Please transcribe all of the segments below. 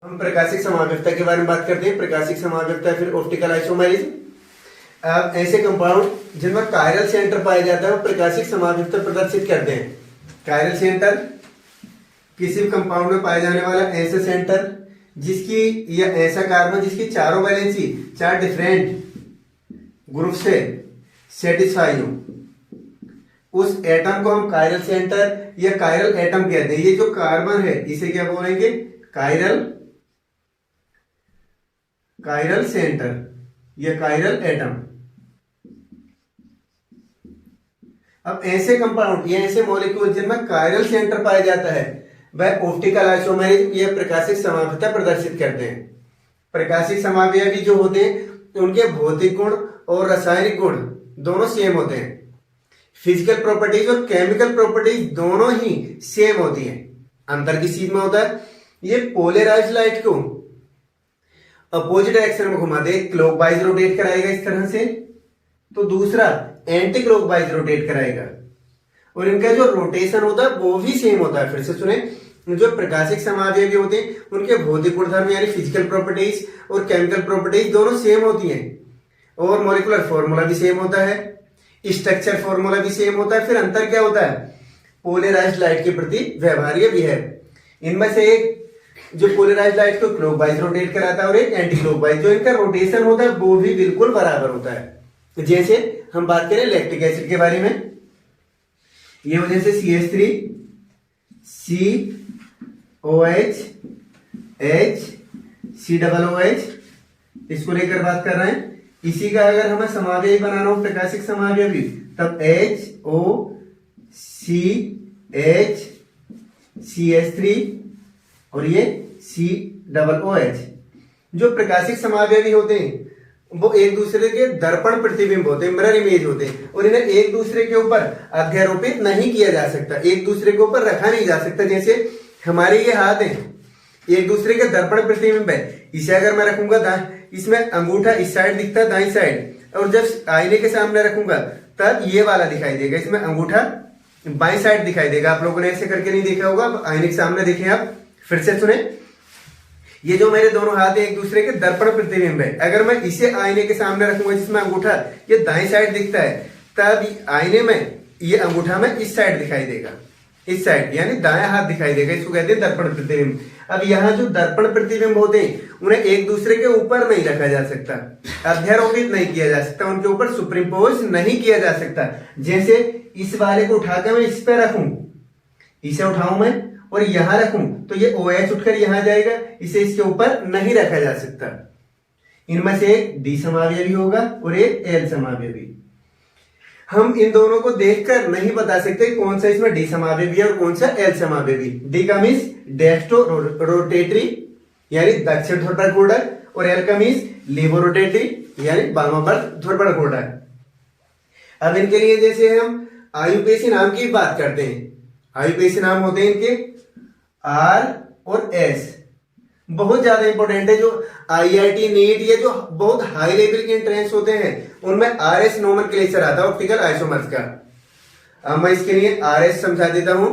हम प्रकाशिक समावयवता के बारे में बात करते हैं। प्रकाशिक समावयवता फिर ऑप्टिकल आइसोमेरिज्म। अब ऐसे कंपाउंड जिनमें कायरल सेंटर पाया जाता है वो प्रकाशिक समावयवता प्रदर्शित करते हैं। कायरल सेंटर किसी भी कंपाउंड में पाया जाने वाला ऐसा सेंटर जिसकी या ऐसा कार्बन जिसकी चारों वैलेंसी चार डिफरेंट ग्रुप से सेटिस्फाई हो, उस एटम को हम कायरल सेंटर या कायरल एटम कहते हैं। ये जो कार्बन है इसे क्या बोलेंगे? कायरल सेंटर या कायरल एटम। अब ऐसे कंपाउंड या ऐसे मॉलिक्यूल जिनमें कायरल सेंटर पाया जाता है वह ऑप्टिकल आइसोमेरिज्म या प्रकाशिक समावयवता प्रदर्शित करते हैं। प्रकाशिक समावयवी जो होते हैं उनके भौतिक गुण और रासायनिक गुण दोनों सेम होते हैं। फिजिकल प्रॉपर्टीज और केमिकल प्रॉपर्टीज दोनों ही सेम होती हैं। अंतर किस चीज में होता है? ये पोलराइज्ड लाइट को अपोजिट डायरेक्शन में घुमा दे, क्लॉकवाइज रोटेट कराएगा इस तरह से, तो दूसरा एंटी क्लॉकवाइज रोटेट कराएगा और इनका जो रोटेशन होता है वो भी सेम होता है। फिर से सुने, जो प्रकाशिक समावयवी होते हैं उनके भौतिक गुणधर्म यानी फिजिकल प्रॉपर्टीज और केमिकल प्रॉपर्टीज दोनों सेम होती हैं और मॉलिक्यूलर फॉर्मूला भी सेम होता है, स्ट्रक्चर फॉर्मूला भी सेम होता है। फिर अंतर क्या होता है? पोलराइज्ड लाइट के प्रति व्यवहार्य भी है। इनमें से एक जो पोलराइज्ड लाइट को क्लॉकवाइज रोटेट कराता है और एक एंटी क्लॉकवाइज, जो इनका रोटेशन होता है वो भी बिल्कुल बराबर होता है। जैसे हम बात करें लैक्टिक एसिड के बारे में, ये वजह से CH3 COH H COOH इसको लेकर बात कर रहे हैं। इसी का अगर हमें समावयवी बनाना हो प्रकाशिक समावयवी तब HOCH CH3 और ये COOH। जो प्रकाशिक समावयवी होते हैं वो एक दूसरे के दर्पण प्रतिबिंब होते हैं, मिरर इमेज होते हैं और इन्हें एक दूसरे के ऊपर अध्यारोपित नहीं किया जा सकता, एक दूसरे के ऊपर रखा नहीं जा सकता। जैसे हमारे ये हाथ हैं, एक दूसरे के दर्पण प्रतिबिंब है। इसे अगर मैं रखूंगा इसमें अंगूठा इस साइड दिखता है दाईं साइड, और जब आईने के सामने रखूंगा तब ये वाला दिखाई देगा, इसमें अंगूठा बाईं साइड दिखाई देगा। आप लोगों ने ऐसे करके नहीं देखा होगा, आईने के सामने देखें आप। फिर से सुने, ये जो मेरे दोनों हाथ है एक दूसरे के दर्पण प्रतिबिंब है। अगर मैं इसे आईने के सामने रखूंगा जिसमें अंगूठा ये दाईं साइड दिखता है, तब आईने में ये अंगूठा में इस साइड दिखाई देगा, इस साइड यानी दायां हाथ दिखाई देगा। इसको कहते हैं दर्पण प्रतिबिंब। अब यहाँ जो दर्पण प्रतिबिंब होते हैं उन्हें एक दूसरे के ऊपर नहीं रखा जा सकता, अध्यारोपित नहीं किया जा सकता, उनके ऊपर सुपरिम्पोज नहीं किया जा सकता। जैसे इस वाले को उठाकर मैं इस पे रखूं, इसे उठाऊं मैं और यहां रखूं तो ये OH उठकर यहां जाएगा, इसे इसके ऊपर नहीं रखा जा सकता। इनमें से एक D समावयवी होगा और एक L समावयवी। हम इन दोनों को देखकर नहीं बता सकते कौन सा इसमें D समावयवी है और कौन सा L समावयवी। D का मीन्स डेस्टो रोटेटरी यानी दक्षिण ध्रुवण घूर्णक और L का मीन्स लीवो रोटेटरी यानी वामावर्त ध्रुवण घूर्णक। अब इनके लिए जैसे हम आयुपेशी नाम की बात करते हैं, आयुपेशी नाम होते हैं इनके R और S, बहुत ज्यादा इंपॉर्टेंट है। जो IIT नीट ये जो बहुत हाई लेवल के एंट्रेंस होते हैं उनमें RS नोमेनक्लेचर आता है ऑप्टिकल आइसोमर्स का। अब मैं इसके लिए RS समझा देता हूं,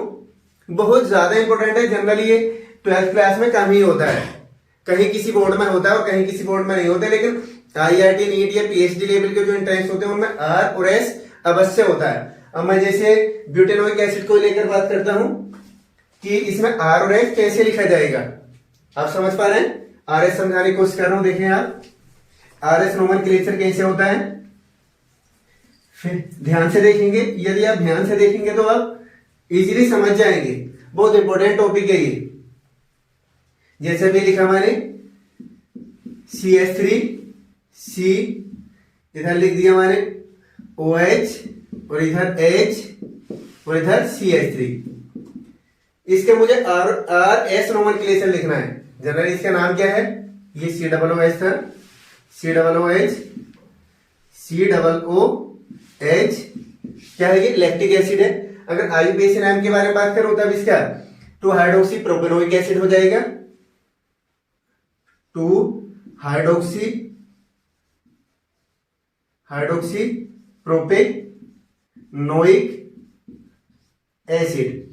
बहुत ज्यादा इंपॉर्टेंट है। जनरली ये 12th क्लास में कम ही होता है, कहीं किसी बोर्ड में होता है और कहीं किसी बोर्ड में नहीं होता, लेकिन IIT नीट या PhD लेवल के जो एंट्रेंस होते हैं उनमें R और S अवश्य होता है। अब मैं जैसे ब्यूटेनोइक एसिड को लेकर बात करता हूं कि इसमें R और S कैसे लिखा जाएगा, आप समझ पा रहे हैं? RS समझाने की कोशिश कर रहा हूं, देखें आप RS नोमेनक्लेचर कैसे होता है। फिर ध्यान से देखेंगे, यदि आप ध्यान से देखेंगे तो आप इजीली समझ जाएंगे, बहुत इंपॉर्टेंट टॉपिक है ये। जैसे भी लिखा मैंने CH3 C, इधर लिख दिया मैंने OH और इधर H और इधर CH3। इसके मुझे RS नोमेनक्लेचर लिखना है। जनरली इसका नाम क्या है? ये COOH था, COOH COOH क्या है? ये लैक्टिक एसिड है। अगर आयुपेशी नाम के बारे में बात करूं तब इसका 2 हाइड्रोक्सी प्रोपेनोइक एसिड हो जाएगा, 2 हाइड्रोक्सी प्रोपेनोइक एसिड।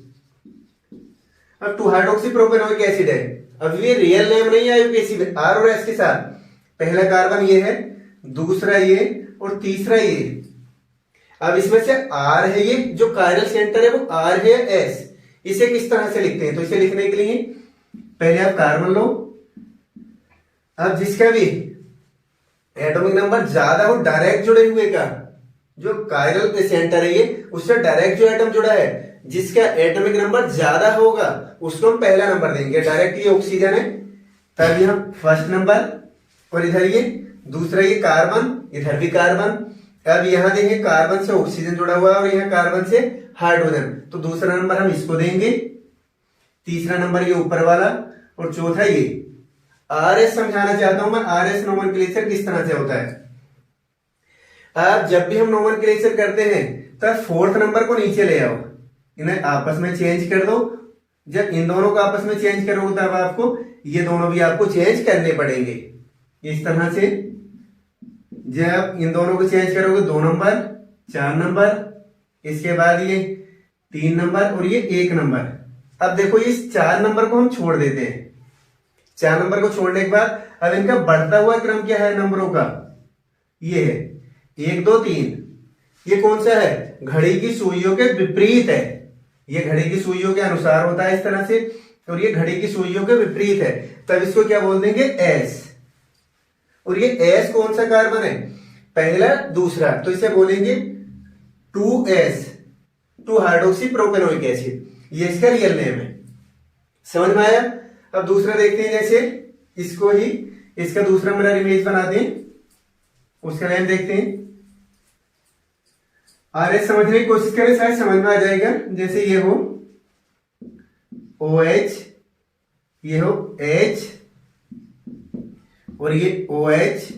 अब 2 हाइड्रोक्सी प्रोपेनोइक एसिड है, अब ये रियल नेम नहीं है यूपीएससी में, आर और एस के साथ। पहला कार्बन ये है, दूसरा ये और तीसरा ये। अब इसमें से आर है, ये जो कायरल सेंटर है वो आर है, एस। इसे किस तरह से लिखते हैं? तो इसे लिखने के लिए पहले आप कार्बन लो। अब जिसका भी एटॉमिक नंबर ज्यादा हो डायरेक्ट जुड़े हुए का, जो कायरल सेंटर है ये, उससे डायरेक्ट जो एटम जुड़ा है, जिसका एटॉमिक नंबर ज्यादा होगा उसको हम पहला नंबर देंगे। डायरेक्ट ये ऑक्सीजन है, तब यहां फर्स्ट नंबर, और इधर ये दूसरा ये कार्बन, इधर भी कार्बन। अब यहां देंगे कार्बन से ऑक्सीजन जुड़ा हुआ है और यहाँ कार्बन से हाइड्रोजन, तो दूसरा नंबर हम इसको देंगे, तीसरा नंबर ये ऊपर वाला, और चौथा ये। आरएस समझाना चाहता हूं मैं, आरएस नोमेनक्लेचर किस तरह से होता है। अब जब भी हम नोमेनक्लेचर करते हैं तब फोर्थ नंबर को नीचे ले आओ, इन्हें आपस में चेंज कर दो। जब इन दोनों को आपस में चेंज करोगे तब आपको ये दोनों भी आपको चेंज करने पड़ेंगे इस तरह से। जब इन दोनों को चेंज करोगे 2 नंबर, 4 नंबर, इसके बाद ये 3 नंबर और ये 1 नंबर। अब देखो इस 4 नंबर को हम छोड़ देते हैं। 4 नंबर को छोड़ने के बाद अब इनका बढ़ता हुआ क्रम क्या है नंबरों का? ये है 1 2 3। ये कौन सा है? घड़ी की सुइयों के विपरीत है। ये घड़ी की सुइयों के अनुसार होता है इस तरह से, और ये घड़ी की सुइयों के विपरीत है, तब इसको क्या बोल देंगे? एस। और ये एस कौन सा कार्बन है? पहला, दूसरा, तो इसे बोलेंगे 2s, 2 हाइड्रोक्सी प्रोपेनोइक एसिड। ये इसका रियल नेम है। समझ में आया? अब दूसरा देखते हैं, जैसे इसको ही इसका दूसरा मिरर इमेज बनाते हैं, उसका नेम देखते हैं। आरएस समझने की कोशिश करें, शायद समझ में आ जाएगा। जैसे ये हो OH, ये हो H, और ये OH,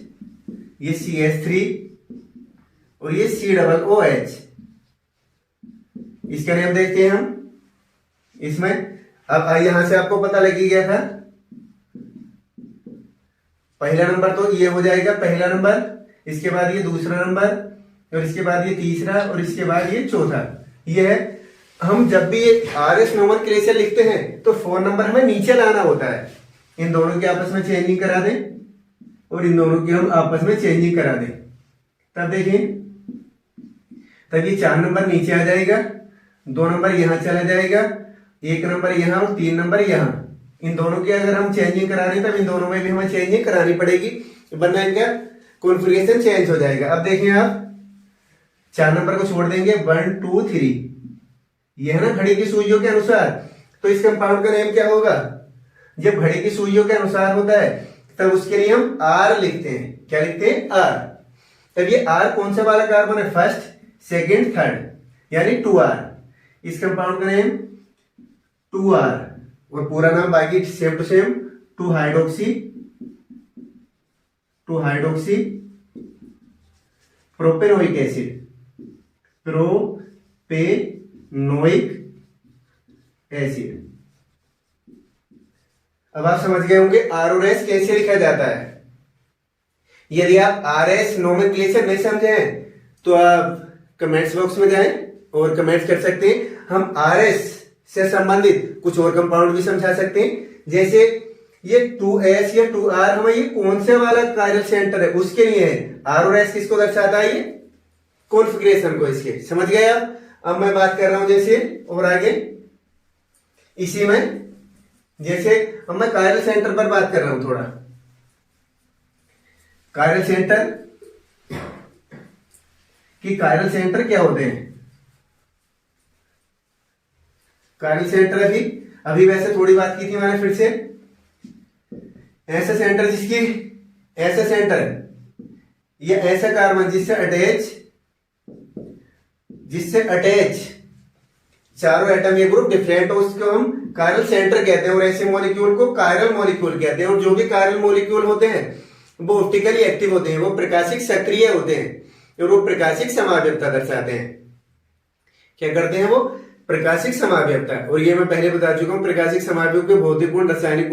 ये CH3 और ये COOH। इसका नेम देखते हैं हम इसमें। अब यहां से आपको पता लग ही गया था, पहला नंबर तो ये हो जाएगा, पहला नंबर, इसके बाद ये दूसरा नंबर, और इसके बाद ये तीसरा, और इसके बाद ये चौथा। ये है, हम जब भी ये आरएस नोमेनक्लेचर लिखते हैं तो 4 नंबर हमें नीचे लाना होता है। इन दोनों की आपस में चेंजिंग करा दें और इन दोनों की हम आपस में चेंजिंग करा दें, तब देखिए, तब ये 4 नंबर नीचे आ जाएगा, 2 नंबर यहां चला जाएगा, 1 नंबर यहां और 3 नंबर यहां। इन दोनों की अगर हम चेंजिंग करा रहे हैं तब इन दोनों में भी हमें चेंजिंग करानी पड़ेगी, वरना इनका कॉन्फ़िगरेशन चेंज हो जाएगा। अब देखिए आप 4 नंबर को छोड़ देंगे, 1 2 3, ये है ना घड़ी की सुइयों के अनुसार। तो इस कंपाउंड का नेम क्या होगा? जब घड़ी की सुइयों के अनुसार होता है तब उसके लिए हम आर लिखते हैं। क्या लिखते हैं? आर। तब ये आर कौन सा वाला कार्बन है? फर्स्ट, सेकेंड, थर्ड, यानी 2R। इस कंपाउंड का नेम 2R, और पूरा नाम बाकी same to same, 2 hydroxy propanoic acid, propanoic acid. अब आप समझ गए होंगे आर और एस कैसे लिखा जाता है। यदि आप आर एस नोमेनक्लेचर नहीं समझे हैं तो आप कमेंट्स बॉक्स में जाएं और कमेंट्स कर सकते हैं। हम आर एस से संबंधित कुछ और कंपाउंड भी समझा सकते हैं, जैसे ये 2s या 2R, हमें ये कौन से वाला कायरल सेंटर है उसके लिए है। आर और एस किसको दर्शाता है? ये कॉन्फ़िगरेशन को, इसके। समझ गए आप? अब मैं बात कर रहा हूं जैसे और आगे इसी में, जैसे अब मैं कायरल सेंटर पर बात कर रहा हूं थोड़ा। कायरल सेंटर कि कायरल सेंटर क्या होते हैं? कायरल सेंटर अभी वैसे थोड़ी बात की थी मैंने, फिर से ऐसा सेंटर ऐसा सेंटर या ऐसा कार्बन जिससे अटैच चारों एटम या ग्रुप डिफरेंट हो, उसको हम कायरल सेंटर कहते हैं, और ऐसे मॉलिक्यूल को कायरल मॉलिक्यूल कहते हैं। और जो भी कायरल मॉलिक्यूल होते हैं वो ऑप्टिकली एक्टिव होते हैं, वो प्रकाशिक सक्रिय होते हैं, और वो प्रकाशिक समावयवता दर्शाते हैं। क्या करते हैं वो? प्रकाशिक समावयवता। और ये मैं पहले बता चुका हूं, प्रकाशिक समावयव के भौतिक गुण, रासायनिक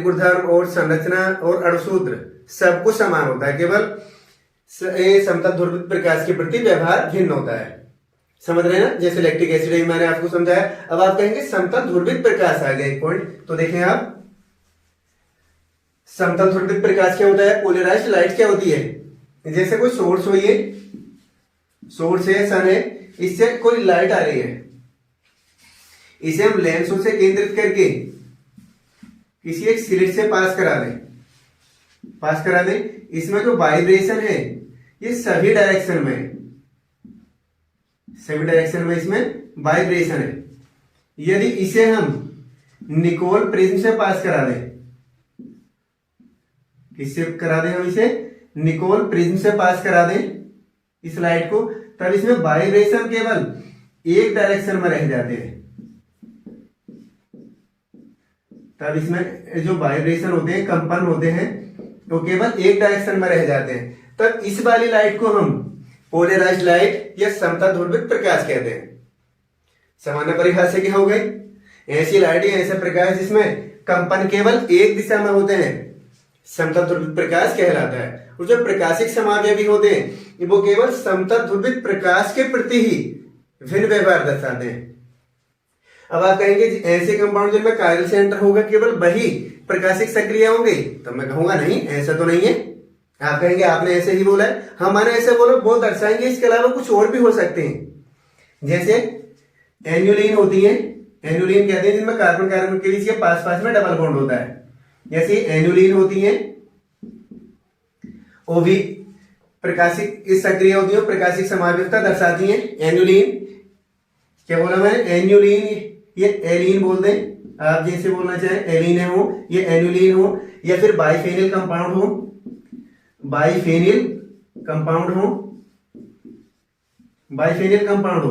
गुणधर्म और संरचना और अणुसूत्र सब कुछ समान होता है, केवल समतल ध्रुवित प्रकाश के प्रति व्यवहार भिन्न होता है। समझ रहे हैं ना? जैसे लैक्टिक एसिड मैंने आपको समझाया। अब आप कहेंगे समतल ध्रुवित प्रकाश आ गया एक पॉइंट, तो देखें आप समतल ध्रुवित प्रकाश क्या होता है, पोलराइज्ड लाइट क्या होती है, जैसे कोई सोर्स हो, ये सोर्स है, सन है, इससे कोई लाइट आ रही है, इसे हम लेंसों से केंद्रित करके किसी एक स्लिट से पास करा दें, इसमें जो वाइब्रेशन है ये सभी डायरेक्शन में इसमें वाइब्रेशन है। यदि इसे हम निकोल प्रिज्म से पास करा दें, किससे करा दें, हम इसे निकोल प्रिज्म से पास करा दें इस लाइट को, तब इसमें वाइब्रेशन केवल एक डायरेक्शन में रह जाते हैं। तब इसमें जो वाइब्रेशन होते हैं, कंपन होते हैं, वो केवल एक डायरेक्शन में रह जाते हैं। तब इस वाली लाइट को हम पोलराइज्ड लाइट या समतल ध्रुवित प्रकाश कहते हैं। सामान्य परिभाषा क्या हो गई, ऐसी लाइट या ऐसा प्रकाश जिसमें कंपन केवल एक दिशा में होते हैं, समतल ध्रुवित प्रकाश कहलाता है। और जो प्रकाशिक समावयवी होते हैं वो केवल समतल ध्रुवित प्रकाश के प्रति ही भिन्न व्यवहार दर्शाते हैं। अब आप कहेंगे ऐसे कंपाउंड जिनमें कायरल सेंटर होगा केवल वही प्रकाशिक सक्रिय होंगे, तो मैं कहूंगा नहीं, ऐसा तो नहीं है। आप कहेंगे आपने ऐसे ही बोला है, हाँ मैंने ऐसे बोला, वो दर्शाएंगे, इसके अलावा कुछ और भी हो सकते हैं। जैसे एन्युलिन होती है, एन्युलिन कहते हैं जिनमें कार्बन कार्बन के बीच पास पास में डबल बॉन्ड होता है, जैसे एन्युलिन होती है, वो भी प्रकाशिक इस सक्रिय होती है, प्रकाशिक समावयवता दर्शाती है। एन्युलिन क्या बोला मैंने, एन्युलिन, ये एलिन बोल दें, आप जैसे बोलना चाहें, एलिन है वो, ये एन्युलिन हो, या फिर बाइफेनिल कंपाउंड हो, बाइफेनिल कंपाउंड हो,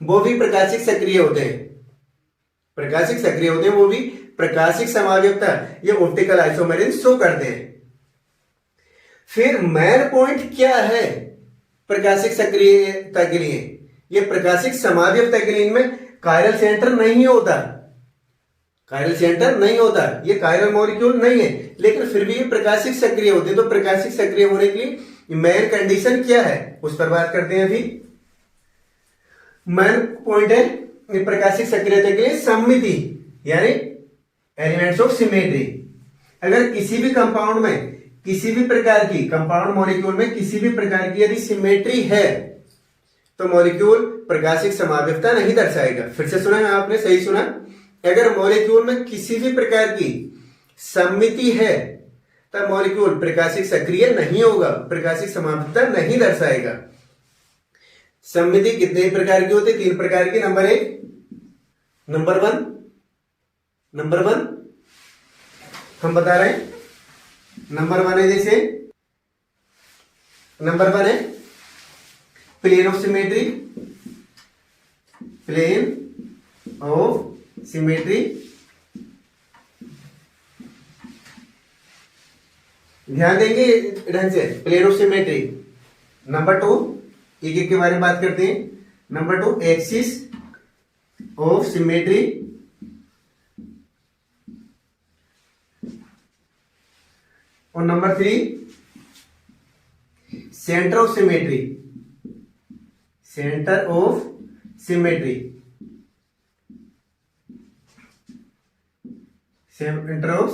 वो भी प्रकाशिक सक्रिय होते हैं, वो भी प्रकाशिक समावयवता ये ऑप्टिकल आइसोमेरिज्म शो करते हैं। फिर मेन पॉइंट क्या है प्रकाशिक सक्रियता के लिए, ये प्रकाशिक समावयवता के लिए इनमें कायरल सेंटर नहीं होता, ये कायरल मॉलिक्यूल नहीं है, लेकिन फिर भी ये प्रकाशिक सक्रिय होते हैं। तो प्रकाशिक सक्रिय होने के लिए मेन कंडीशन क्या है, उस पर बात करते हैं। अभी मेन पॉइंट है प्रकाशिक सक्रियता के लिए सममिति, यानी एलिमेंट्स ऑफ सिमेट्री। अगर किसी भी कंपाउंड में, किसी भी प्रकार की कंपाउंड मॉलिक्यूल में किसी भी प्रकार की यदि सिमेट्री है तो मॉलिक्यूल प्रकाशिक समावयवता नहीं दर्शाएगा। फिर से सुना है आपने, सही सुना, अगर मॉलिक्यूल में किसी भी प्रकार की सममिति है तब मॉलिक्यूल प्रकाशिक सक्रिय नहीं होगा, प्रकाशिक समावयवता नहीं दर्शाएगा। सममिति कितने प्रकार की होती है, 3 प्रकार की। नंबर 1, नंबर वन हम बता रहे हैं, नंबर 1 है, जैसे नंबर 1 है प्लेन ऑफ सिमेट्री, ध्यान देंगे ढंग से, प्लेन ऑफ सिमेट्री। नंबर 2, एक के बारे में बात करते हैं। नंबर 2 एक्सिस ऑफ सिमेट्री, और number 3 centre of symmetry, centre of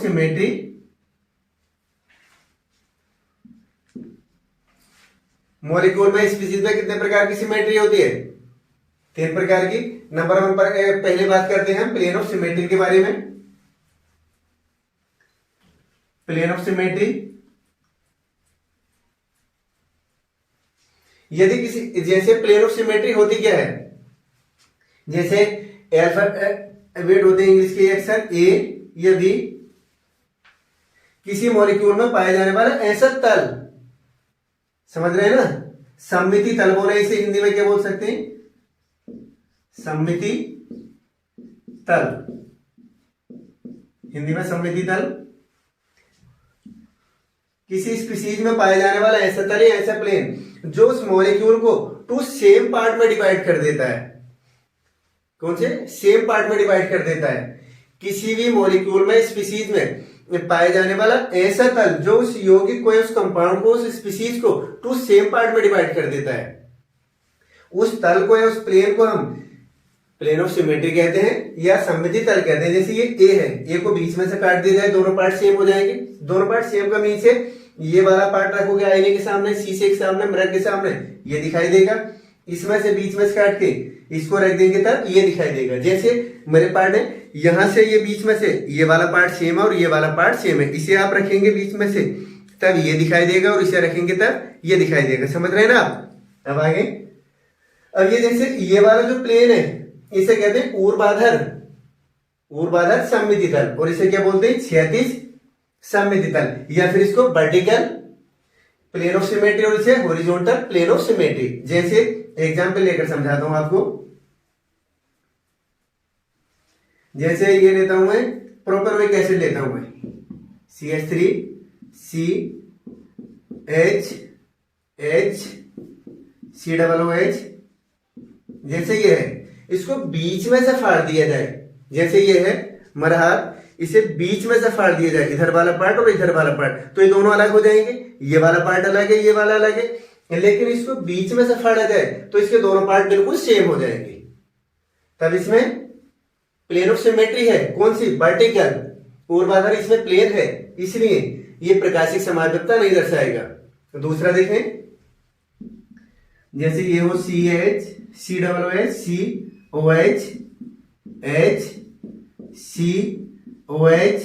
symmetry. Molecule में स्पीशीज में कितने प्रकार की सिमेट्री होती है, 3 प्रकार की। नंबर 1 पर पहले बात करते हैं हम प्लेन ऑफ सिमेट्री के बारे में। प्लेन ऑफ सिमेट्री, यदि किसी, जैसे प्लेन ऑफ सिमेट्री होती क्या है, जैसे अल्फाबेट होते हैं इंग्लिश के अक्षर ए या बी, किसी मॉलिक्यूल में पाया जाने वाला ऐसा तल, समझ रहे हैं ना, सममिति तल बोले, इसे हिंदी में क्या बोल सकते हैं, सममिति तल, हिंदी में सममिति तल। किसी स्पीशीज में पाया जाने वाला ऐसा तल या ऐसा प्लेन जो उस मॉलिक्यूल को 2 सेम पार्ट में डिवाइड कर देता है। कौन से? सेम पार्ट में डिवाइड कर देता है। किसी भी मॉलिक्यूल में, स्पीशीज में पाया जाने वाला ऐसा तल जो उस यौगिक को, उस कंपाउंड को, उस स्पीशीज को 2 सेम पार्ट में डिवाइड कर देता है। उस तल को या उस प्लेन को हम प्लेन ऑफ सिमेट्री कहते हैं या सममिति तल कहते हैं। जैसे ये ए है, ए को बीच में से काट दिया जाए, दोनों पार्ट सेम हो जाएंगे। दोनों पार्ट सेम का मीन से ये वाला पार्ट रखोगे आईने के सामने, शीशे के सामने, मिरर के सामने, ये दिखाई देगा। इसमें से बीच में से काट के इसको रख देंगे तब ये दिखाई देगा। जैसे मेरे पार्ट है, यहां से ये बीच में से ये वाला पार्ट सेम है और ये वाला पार्ट सेम है, इसे आप रखेंगे बीच में से तब ये दिखाई देगा और इसे रखेंगे तब ये दिखाई देगा। समझ रहे हैं ना आप? अब आगे, अब ये जैसे ये वाला जो प्लेन है इसे कहते हैं ऊर्ध्वाधर, ऊर्ध्वाधर सममिति तल, और इसे क्या बोलते हैं? क्षैतिज सममिति तल, या फिर इसको वर्टिकल प्लेन ऑफ सिमेट्री और इसे हॉरिजॉन्टल प्लेन ऑफ सिमेट्री। जैसे एग्जांपल लेकर समझाता हूं आपको। जैसे ये लेता हूं मैं प्रोपेनोइक एसिड लेता हूं मैं, CH3 CH H COOH। जैसे ये है, इसको बीच में से फाड़ दिया जाए, जैसे ये है मेरा हाथ, इसे बीच में से फाड़ दिया जाए, इधर वाला पार्ट और इधर वाला पार्ट, तो ये दोनों अलग हो जाएंगे। ये वाला पार्ट अलग है, ये वाला अलग है, लेकिन इसको बीच में से फाड़ा जाए तो इसके दोनों पार्ट बिल्कुल सेम हो जाएंगे। तब इसमें प्लेन ऑफ सिमेट्री है, कौन सी? वर्टिकल, ऊर्ध्वाधर इसमें प्लेन है, इसलिए ये प्रकाशिक समाव्यक्ता नहीं दर्शाएगा। तो दूसरा देखें, जैसे ये हो CH COOH COH H COH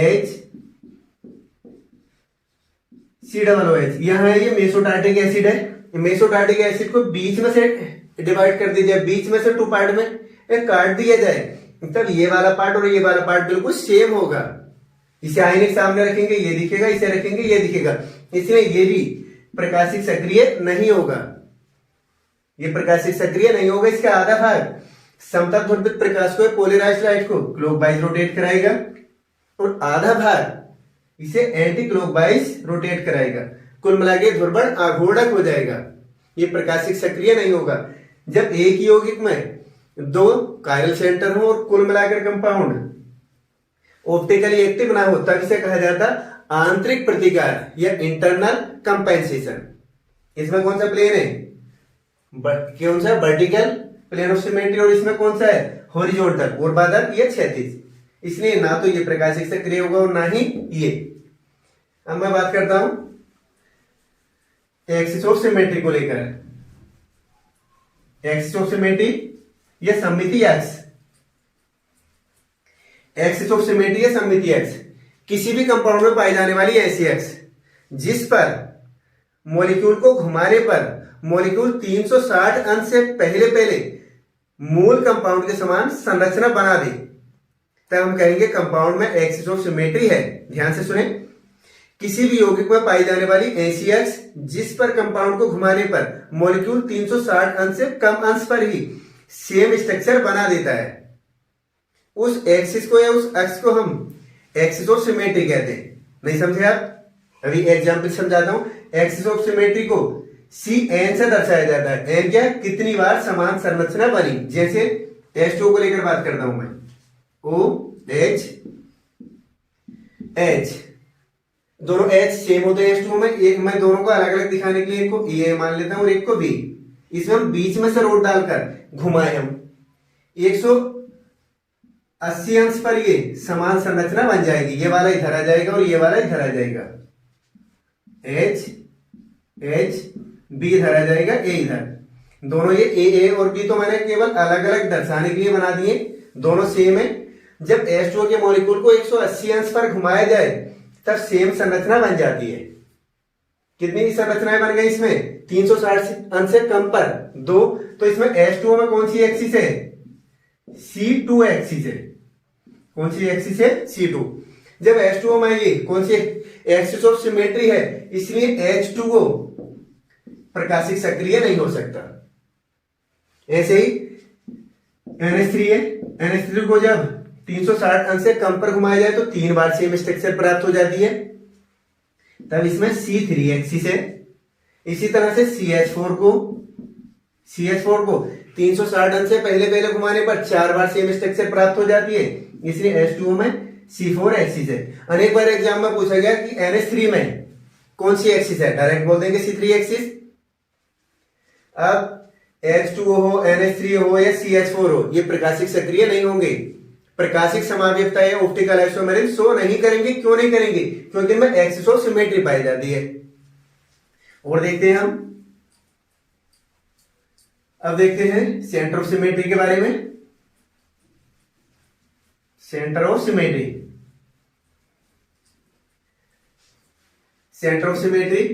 H COOH। यहां है ये मेसोटार्टिक एसिड है। मेसोटार्टिक एसिड को बीच में से डिवाइड कर दीजिए, बीच में से 2 पार्ट में एक काट दिया जाए, तब ये वाला पार्ट और ये वाला पार्ट बिल्कुल सेम होगा। इसे आईने के सामने रखेंगे ये दिखेगा, इसे रखेंगे ये दिखेगा, इसलिए ये भी प्रकाशिक सक्रिय नहीं होगा। ये प्रकाशिक सक्रिय नहीं होगा। इसका आधा भाग समतल ध्रुवित प्रकाश को, पोलराइज्ड लाइट को क्लॉकवाइज रोटेट कराएगा और आधा भाग इसे एंटी क्लॉकवाइज रोटेट कराएगा। कुल मिला के ध्रुवण आघूर्णक हो जाएगा। ये प्रकाशिक सक्रिय नहीं होगा। जब एक यौगिक में 2 कायरल सेंटर हो और कुल मिलाकर कंपाउंड ऑप्टिकली एक्टिव ना हो, तब इसे कहा जाता आंतरिक प्रतिकार या इंटरनल कंपेंसेशन। इसमें कौन सा प्लेन है? कौन सा? वर्टिकल प्लेन ऑफ सिमेट्री, और इसमें कौन सा है? हॉरिजॉन्टल, ऊर्ध्वाधर या क्षैतिज। इसलिए ना तो ये प्रकाशिक सक्रिय होगा और ना ही ये। अब मैं बात करता हूं एक्सिस ऑफ सिमेट्री को लेकर। एक्सिस ऑफ सिमेट्री या सममिति अक्ष। एक्सिस ऑफ सिमेट्री या सममिति अक्ष किसी भी कंपाउंड में पाई जाने वाली ऐसी अक्ष जिस पर मॉलिक्यूल को घुमाने पर मॉलिक्यूल 360 अंश से पहले मूल कंपाउंड के समान संरचना बना दे, तब हम कहेंगे कंपाउंड में एक्सिस ऑफ सिमेट्री है। ध्यान से सुने, किसी भी यौगिक में पाई जाने वाली ऐसी अक्ष जिस पर कंपाउंड को घुमाने पर मॉलिक्यूल 360 अंश से कम अंश पर ही सेम स्ट्रक्चर बना देता है, उस एक्सिस को या उस अक्ष को हम एक्सिस ऑफ सिमेट्री कहते हैं। नहीं समझे आप? अभी एग्जांपल समझाता हूं। एक्सिस ऑफ सिमेट्री को CN से दर्शाया जाता है। N क्या? कितनी बार समान संरचना बनी। जैसे H2O को लेकर बात करता हूं मैं, OH H, दोनों H सेम होते हैं H2O में। एक मैं दोनों को अलग अलग दिखाने के लिए एक को A मान लेता हूं और एक को B। इसमें हम बीच में से रोड डालकर घुमाए हम 180 अंश पर ये समान संरचना बन जाएगी। ये वाला इधर आ जाएगा और ये वाला इधर आ जाएगा, H H B इधर आ जाएगा, A इधर। दोनों ये A और B तो मैंने केवल अलग अलग दर्शाने के लिए बना दिए, दोनों सेम है। जब H2O के मॉलिक्यूल को 180 अंश पर घुमाया जाए तब सेम संरचना बन जाती है। कितनी संरचनाएं बन गई इसमें? 360 अंश से कम पर 2। तो इसमें H2O में कौन सी एक्सिस है? C2 एक्सिस है। कौन सी एक्सिस है? C2। जब H2O में ये कौन सी एक्सिस ऑफ सिमेट्री है, इसलिए H2O प्रकाशिक सक्रिय नहीं हो सकता। ऐसे ही NH3 है, NH3 को जब 360 अंश से कम पर घुमाया जाए तो 3 बार सेम स्ट्रक्चर प्राप्त हो जाती है, तब इसमें C3 एक्सिस है। इसी तरह से CH4 को 360 अंश से पहले घुमाने पर 4 बार सेम स्ट्रक्चर प्राप्त हो जाती है, इसलिए H2O में C4 एक्सिस है। अनेक बार एग्जाम में पूछा गया कि NH3 में कौन सी एक्सिस है, डायरेक्ट बोल देंगे C3 एक्सिस। अब H2O हो, NH3 हो या CH4 हो, ये प्रकाशिक सक्रिय नहीं होंगे। प्रकाशिक समाव्यवता या ऑप्टिकल आइसोमेरिज्म शो नहीं करेंगे। क्यों नहीं करेंगे? क्योंकि इनमें एक्सिस ऑफ सिमेट्री पाई जाती है। और देखते हैं हम, अब देखते हैं सेंटर ऑफ सिमेट्री के बारे में। Centre of symmetry, centre of symmetry,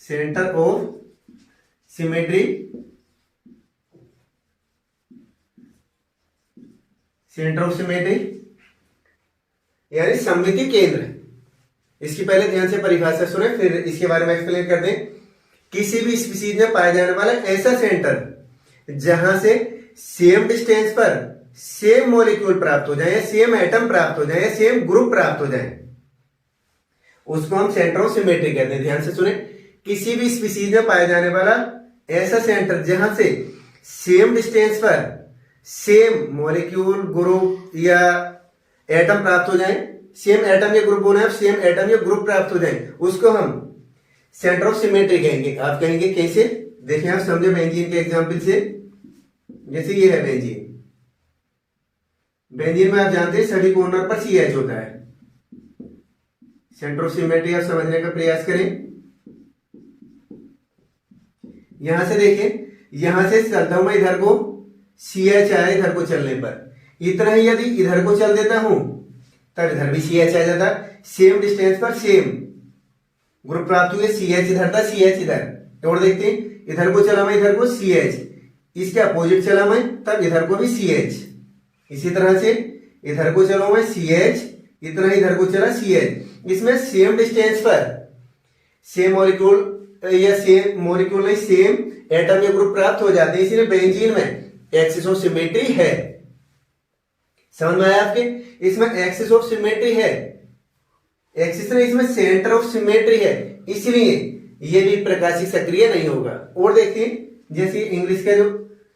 centre of symmetry, centre of symmetry यानी सममिति केंद्र। इसकी पहले ध्यान से परिभाषा सुने, फिर इसके बारे में एक्सप्लेन कर दें। किसी भी स्पीसीज में पाया जाने वाला ऐसा सेंटर जहां से सेम डिस्टेंस पर सेम मॉलिक्यूल प्राप्त हो जाए या सेम एटम प्राप्त हो जाए या सेम ग्रुप प्राप्त हो जाए, उसको हम सेंटर ऑफ सिमेट्री कहते हैं। ध्यान से सुने, किसी भी स्पीसीज में पाया जाने वाला ऐसा सेंटर जहां से सेम डिस्टेंस पर सेम मॉलिक्यूल, ग्रुप या एटम प्राप्त हो जाए, सेम एटम या ग्रुप होना है, सेम एटम या ग्रुप प्राप्त हो जाए, उसको हम सेंटर ऑफ सिमेट्री कहेंगे। आप कहेंगे कैसे? देखिए, आप समझे बेंजीन के एग्जांपल से। जैसे ये है बेंजीन, बेंजीन में आप जानते हैं सभी कॉर्नर पर CH होता है। सेंटर ऑफ सिमेट्री आप समझने का प्रयास करें। यहां से देखें, यहां से चलता हूं मैं इधर को, CH आया इधर को चलने पर, इतना ही यदि इधर को चल देता हूं तब इधर भी CH आ जाता। सेम डिस्टेंस पर सेम ग्रुप प्राप्त हुए, CH इधर था, CH इधर। और देखते हैं, इधर को चला मैं इधर को CH, इसके अपोजिट चला मैं तब इधर को भी CH। इसी तरह से इधर को चलो मैं CH, इतना इधर को चला CH। इसमें सेम डिस्टेंस पर सेम मॉलिक्यूल या सेम मॉलिक्यूल नहीं, सेम एटम या ग्रुप प्राप्त हो जाते हैं। इसलिए बेंजीन में एक्सिस ऑफ सिमेट्री है। समझ में आया आपके? इसमें एक्सिस ऑफ सिमेट्री है, एक्सिस नहीं, इसमें सेंटर ऑफ सिमेट्री है, इसलिए ये भी प्रकाशिक सक्रिय नहीं होगा। और देखते हैं, जैसे इंग्लिश का जो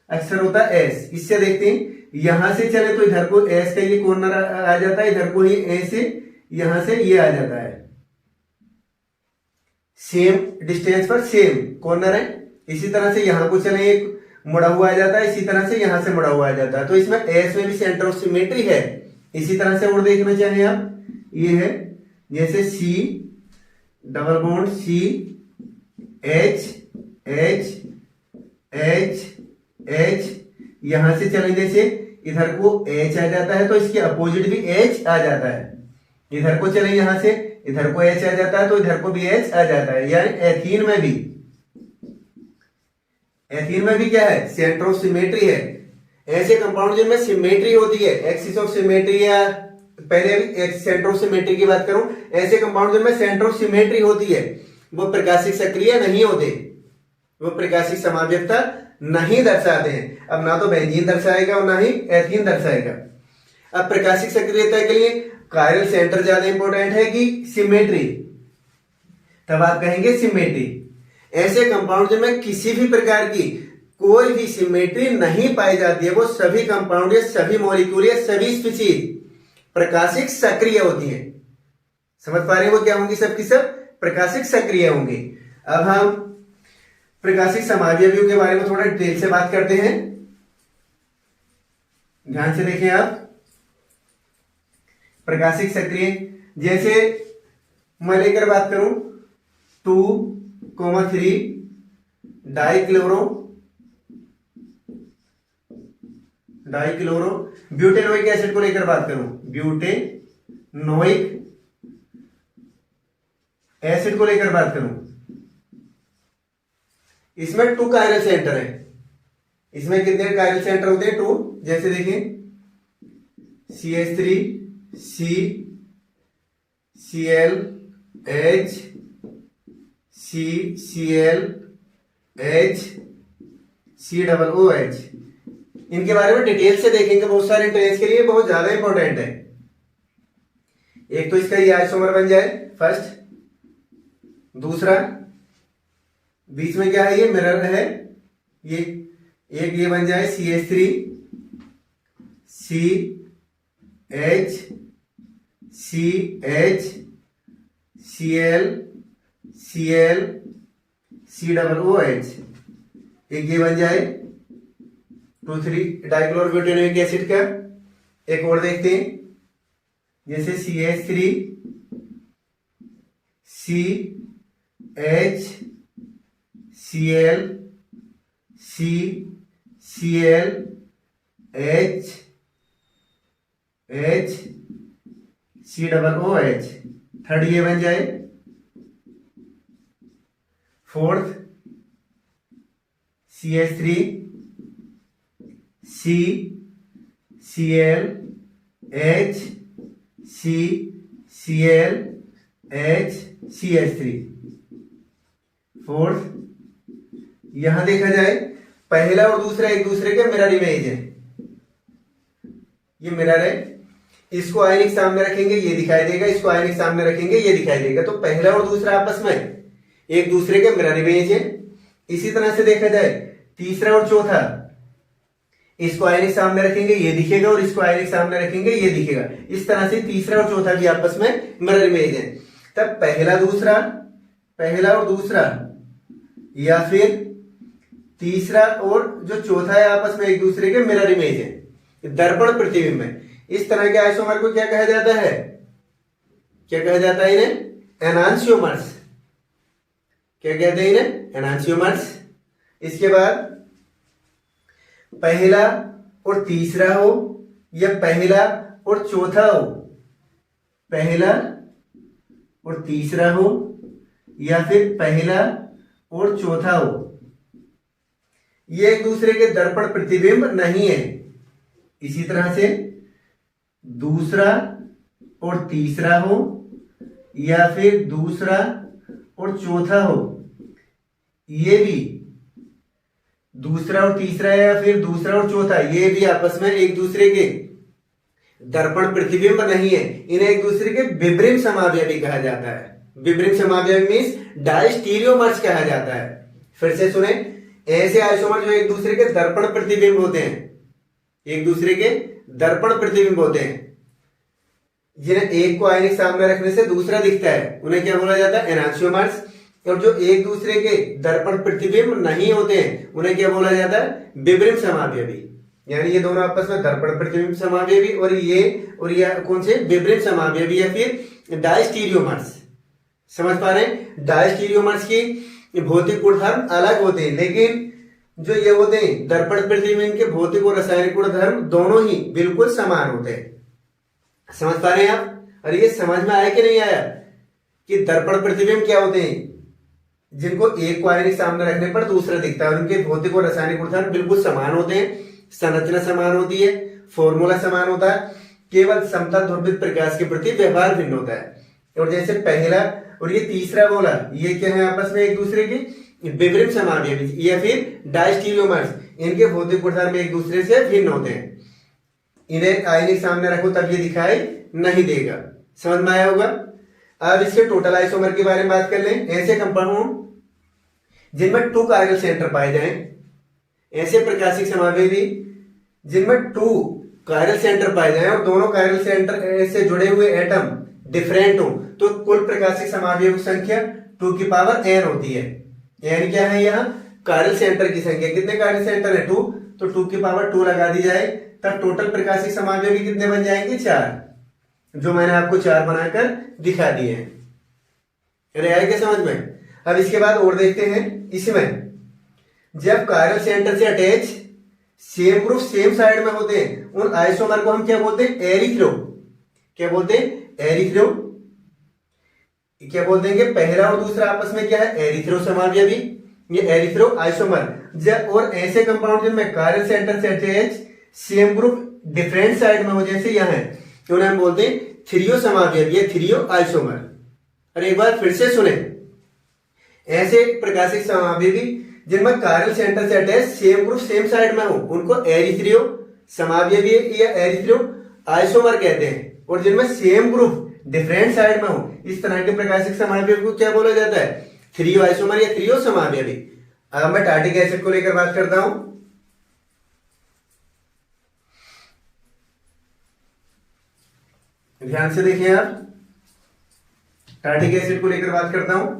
अक्षर होता है S, इससे देखते हैं, यहां से चले तो इधर को S का ये कॉर्नर आ जाता है, इधर को ही ऐसे, यहां से ये आ जाता है। सेम डिस्टेंस पर सेम कॉर्नर है। इसी तरह से यहां को चले, एक मुड़ा हुआ आ जाता है, इसी तरह से यहां से मुड़ा हुआ आ जाता है। तो इसमें S में भी सेंटर ऑफ सिमेट्री है। इसी तरह से और देखना चाहें आप, ये है जैसे C double bond C H H H H, यहां से चले जैसे इधर को H आ जाता है तो इसके अपोजिट भी H आ जाता है। इधर को चले यहां से इधर को H आ जाता है तो इधर को भी H आ जाता है। यानी एथीन में भी, एथीन में भी क्या है? सेंटर ऑफ सिमेट्री है। ऐसे कंपाउंड जिनमें सिमेट्री होती है, एक्सिस ऑफ सिमेट्री, या पहले अभी सेंटर ऑफ सिमेट्री की बात करूं, ऐसे कंपाउंड जिनमें सेंटर ऑफ सिमेट्री होती है वो प्रकाशिक सक्रिय नहीं होते, वो प्रकाशिक समाव्यवता नहीं दर्शाते हैं। अब ना तो बेंजीन दर्शाएगा और ना ही एथीन दर्शाएगा। अब प्रकाशिक सक्रियता के लिए कायरल सेंटर ज्यादा इंपॉर्टेंट है कि सिमेट्री? तब आप कहेंगे सिमेट्री। ऐसे कंपाउंड जिनमें किसी भी प्रकार की कोई भी सिमेट्री नहीं पाई जाती है, वो सभी कंपाउंड या सभी मॉलिक्यूल या सभी स्पीशीज प्रकाशिक सक्रिय होती है। समझ पा रहे हैं? वो क्या होंगी? सबकी सब प्रकाशिक सक्रिय होंगे। अब हम प्रकाशिक समावयवियों के बारे में थोड़ा डिटेल से बात करते हैं। ध्यान से देखें आप, प्रकाशिक सक्रिय, जैसे मैं लेकर बात करूं 2,3 डाइक्लोरो ब्यूटेनोइक एसिड को लेकर बात करूं, ब्यूटेनोइक एसिड को लेकर बात करूं, इसमें 2 कायरल सेंटर है। इसमें कितने कायरल सेंटर होते हैं? 2। जैसे देखें CH3 C Cl H C Cl H C double OH। इनके बारे में डिटेल से देखेंगे, बहुत सारे एंट्रेंस के लिए बहुत ज्यादा इंपॉर्टेंट है। एक तो इसका ये आइसोमर बन जाए फर्स्ट, दूसरा बीच में क्या है? ये मिरर है, ये एक ये बन जाए CH3 C H C H Cl Cl C double OH। एक ये बन जाए 2,3 डाइक्लोरोब्यूटेनोइक एसिड का। एक और देखते हैं, जैसे CH3 CH Cl CCl H COOH। Third ये बन जाए। Fourth CH3 CCl H CCl H CH3। Fourth, यहां देखा जाए पहला और दूसरा एक दूसरे के मिरर इमेज है। ये मिरर है, इसको आयनिक सामने रखेंगे ये दिखाई देगा, इसको आयनिक सामने रखेंगे ये दिखाई देगा। तो पहला और दूसरा आपस में एक दूसरे के मिरर इमेज है। इसी तरह से देखा जाए तीसरा और चौथा, इसको आयनिक सामने रखेंगे ये दिखेगा और इसको आयनिक सामने रखेंगे ये दिखेगा। इस तरह से तीसरा और चौथा भी आपस में मिरर इमेज है। तब पहला और दूसरा या फिर तीसरा और जो चौथा है आपस में एक दूसरे के मिरर इमेज है, दर्पण प्रतिबिंब है। इस तरह के आइसोमर को क्या कहा जाता है? क्या कहा जाता है इन्हें? एनांशियोमर्स। क्या कहते हैं इन्हें? एनांशियोमर्स। इसके बाद पहला और तीसरा हो या पहला और चौथा हो, पहला और तीसरा हो या फिर पहला और चौथा हो, ये एक दूसरे के दर्पण प्रतिबिंब नहीं है। इसी तरह से दूसरा और तीसरा हो या फिर दूसरा और चौथा हो, ये भी दूसरा और तीसरा या फिर दूसरा और चौथा, ये भी आपस में एक दूसरे के दर्पण प्रतिबिंब नहीं है। इन्हें एक दूसरे के विपरीत समावयवी कहा जाता है। विपरीत समावयवी मींस डायस्टीरियोमर्स कहा जाता है। फिर से सुने, ऐसे आइसोमर जो एक दूसरे के दर्पण प्रतिबिंब होते हैं, एक दूसरे के दर्पण प्रतिबिंब होते हैं, जिन्हें एक को आयनिक सामने रखने से दूसरा दिखता है, उन्हें क्या बोला जाता है? एनांशियोमर्स। और जो एक दूसरे के दर्पण प्रतिबिंब नहीं होते हैं, उन्हें क्या बोला जाता है? विपरीत समावयवी। यानी ये दोनों आपस में दर्पण प्रतिबिंब समावयवी और ये कौन से? विपरीत समावयवी या फिर डायस्टीरियोमर्स। समझ पा रहे हैं? डायस्टीरियोमर्स की भौतिक गुणधर्म अलग होते हैं, लेकिन जो ये होते हैं दर्पण प्रतिबिंब के भौतिक और रासायनिक गुणधर्म दोनों ही बिल्कुल समान होते हैं। समझ पा रहे हैं आप? और ये समझ में आया कि नहीं आया कि दर्पण प्रतिबिंब क्या होते हैं? जिनको एक को आयनिक सामने रखने पर दूसरा दिखता है और उनके भौतिक और रासायनिक गुणधर्म बिल्कुल समान होते हैं। संरचना समान होती है, फॉर्मूला समान होता है, केवल समतल ध्रुवित प्रकाश के प्रति व्यवहार भिन्न होता है। और जैसे पहला और ये तीसरा बोला, ये क्या है? आपस में एक दूसरे के विपरीत समावयवी या फिर डायस्टीरियोमर्स। इनके भौतिक गुणधर्म एक दूसरे से भिन्न होते हैं। इन्हें आयनिक सामने रखो तब ये दिखाई नहीं देगा। समझ में आया होगा? अब इसके टोटल आइसोमर के बारे में बात कर लें। ऐसे कंपाउंड जिनमें 2 कायरल सेंटर पाए जाएं, ऐसे प्रकाशिक समावयवी जिनमें 2 कायरल सेंटर पाए जाएं और दोनों कायरल सेंटर से जुड़े हुए एटम डिफरेंट हो, तो कुल प्रकाशिक समावयव संख्या 2 की पावर n होती है। n क्या है? यहाँ कायरल सेंटर की संख्या। कितने कायरल सेंटर है? 2। तो 2 की पावर 2 लगा दी जाए, तब टोटल प्रकाशिक समावयवी कितने बन जाएंगे? 4, जो मैंने आपको 4 बनाकर दिखा दिए हैं। अरे आए क्या समझ में? अब इसके बाद और देखते हैं। इसमें जब कायरल सेंटर से attach same group same side में होते हैं, उन आइसोमर को हम क्या बोलते हैं? एरिथ्रो। क्या बोलते हैं? एरिथ्रो। क्या बोल देंगे? पहला और दूसरा आपस में क्या है? एरिथ्रो समावयवी, ये एरिथ्रो आइसोमर। जब और ऐसे कंपाउंड जिनमें कायरल सेंटर से attach same group different side में हो, जैसे यहां है, तो उन्हें हम बोलते हैं थ्रियो समावयवी या थ्रियो आइसोमर। और एक बार फिर से सुने, ऐसे प्रकाशिक समावयवी जिनमें कायरल सेंटर से attach same group same side में हो, उनको एरिथ्रियो समावयवी या एरिथ्रियो आइसोमर कहते हैं। और जिनमें सेम ग्रुप डिफरेंट साइड में हो, इस तरह के प्रकाशिक समावयवी को क्या बोला जाता है? थ्रियो आइसोमर या थ्रियो समावयवी। अब मैं टार्टिक एसिड को लेकर बात करता हूं। ध्यान से देखिए आप, टार्टिक एसिड को लेकर बात करता हूं।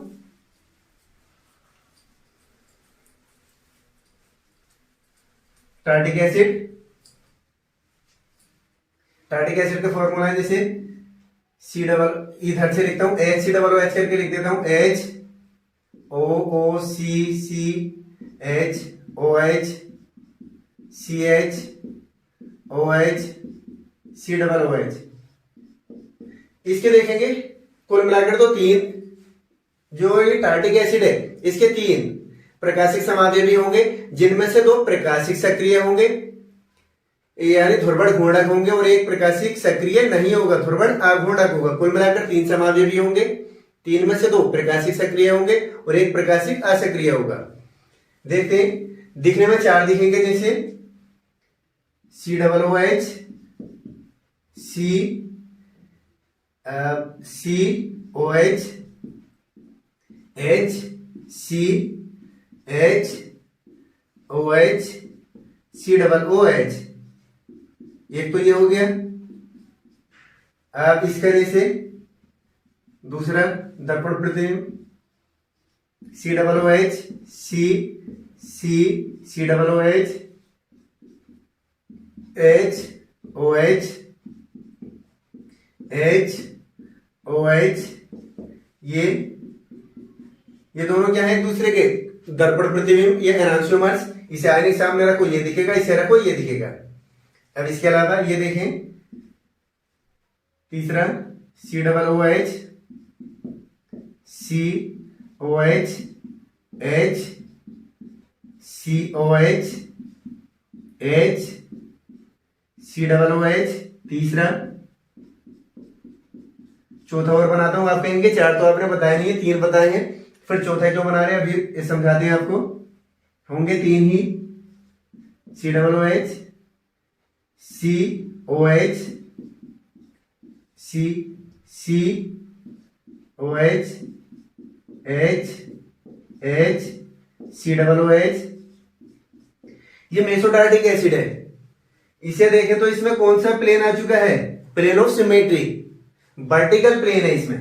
टार्टिक एसिड, टार्टिक एसिड का फॉर्मूला है जैसे सी डबल, इधर से लिखता हूं H C double O H करके लिख देता हूं, H O O C H O H C H O H C double O H. इसके देखेंगे कुल मिलाकर तो तीन, जो ये टार्टिक एसिड है इसके तीन प्रकाशिक समावयवी भी होंगे, जिनमें से दो प्रकाशिक सक्रिय होंगे यानी ध्रुवण घूर्णक होंगे और एक प्रकाशिक सक्रिय नहीं होगा, ध्रुवण अघूर्णक होगा। कुल मिलाकर तीन समावयवी भी होंगे, तीन में से दो प्रकाशिक सक्रिय होंगे और एक प्रकाशिक असक्रिय होगा। देखते हैं, दिखने में चार दिखेंगे जैसे C double O H C O H H C H O H C double O H, एक तो ये हो गया। अब इसका जैसे दूसरा दर्पण प्रतिबिंब C double O H C double O H H O H H O H, ये दोनों क्या है एक दूसरे के दर्पण प्रतिबिंब, ये एनांशियोमर्स। इसे आईने के सामने रखो ये दिखेगा, इसे रखो ये दिखेगा। अब इसके अलावा ये देखें तीसरा C double O H C O H H C O H H C double O H, तीसरा। चौथा और बनाता हूं, आप कहेंगे चार तो आपने बताया नहीं है, तीन बताएंगे, फिर चौथा क्यों बना रहे हैं अभी समझाते हैं आपको। होंगे तीन ही, C double O H C O H C O H H H C double O H. ये मेसोटार्टिक एसिड है। इसे देखें तो इसमें कौन सा प्लेन आ चुका है, plane of symmetry, vertical plane है इसमें,